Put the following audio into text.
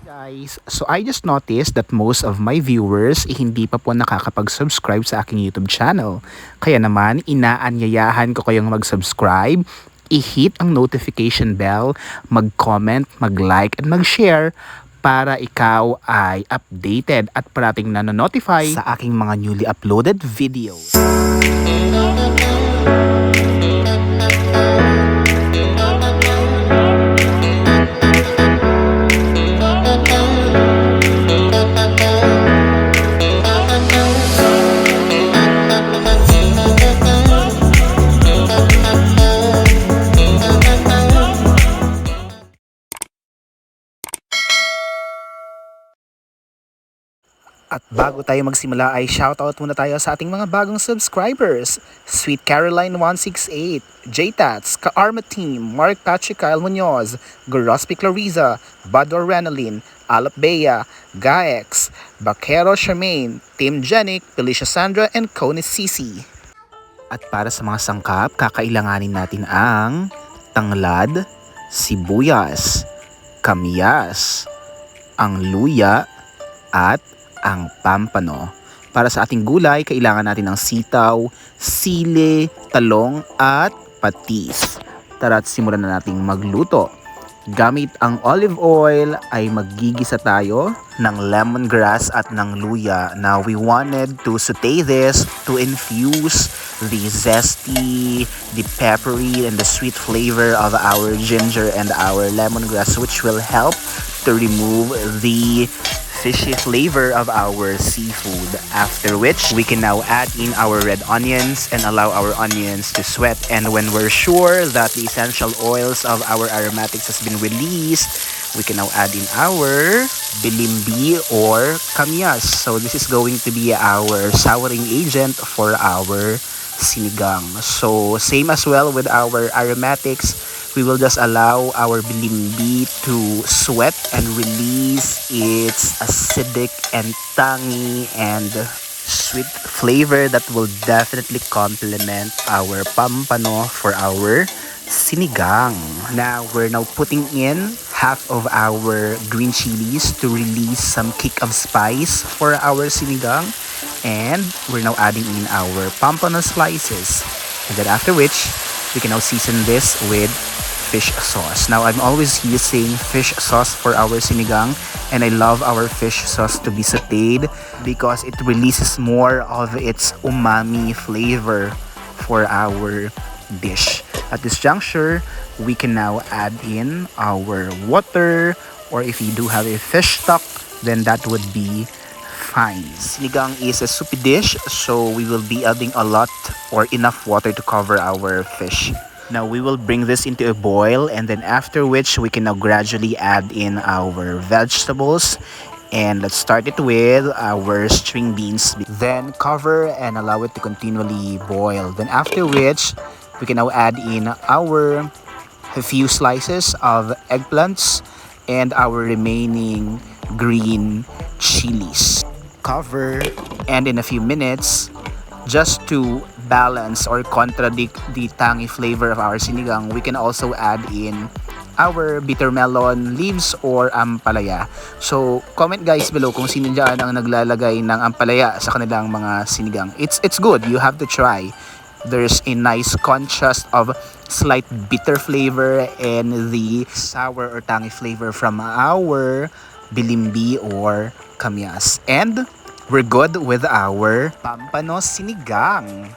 Guys, so I just noticed that most of my viewers hindi pa po nakakapag-subscribe sa aking YouTube channel. Kaya naman, inaanyayahan ko kayong mag-subscribe, i-hit ang notification bell, mag-comment, mag-like, and mag-share para ikaw ay updated at parating nanonotify sa aking mga newly uploaded videos. At bago tayo magsimula ay shoutout muna tayo sa ating mga bagong subscribers. Sweet Caroline 168, JTats, Ka-Arma Team, Mark Patrick Kyle Munoz, Gorospi Clariza, Bador Renalyn, Alap Bea, Gaex, Bakero Charmaine, Tim Jenic, Felicia Sandra, and Connie Sisi. At para sa mga sangkap, kakailanganin natin ang tanglad, sibuyas, kamiyas, ang luya, at ang pampano. Para sa ating gulay, kailangan natin ng sitaw, sili, talong, at patis. Tara't simulan na nating magluto. Gamit ang olive oil ay maggigisa tayo ng lemongrass at ng luya. Now, we wanted to saute this to infuse the zesty, the peppery, and the sweet flavor of our ginger and our lemongrass, which will help to remove the fishy flavor of our seafood. After which, we can now add in our red onions and allow our onions to sweat. And when we're sure that the essential oils of our aromatics has been released, we can now add in our bilimbi or KAMIAS. So this is going to be our souring agent for our sinigang. So same as well with our aromatics, we will just allow our bilimbi to sweat and release its acidic and tangy and sweet flavor that will definitely complement our pampano for our sinigang. Now, we're now putting in half of our green chilies to release some kick of spice for our sinigang. And we're now adding in our pampano slices. And then after which, we can now season this with fish sauce. Now, I'm always using fish sauce for our sinigang, and I love our fish sauce to be sauteed because it releases more of its umami flavor for our dish. At this juncture, we can now add in our water, or if you do have a fish stock, then that would be fine. Sinigang is a soupy dish, so we will be adding a lot or enough water to cover our fish. Now, we will bring this into a boil, and then after which we can now gradually add in our vegetables. And let's start it with our string beans. Then cover and allow it to continually boil. Then after which, we can now add in our few slices of eggplants and our remaining green chilies. Cover, and in a few minutes, just to balance or contradict the tangy flavor of our sinigang, we can also add in our bitter melon leaves or ampalaya. So, comment guys below kung sino dyan ang naglalagay ng ampalaya sa kanilang mga sinigang. It's good. You have to try. There's a nice contrast of slight bitter flavor and the sour or tangy flavor from our bilimbi or KAMIAS. And we're good with our pampano sinigang.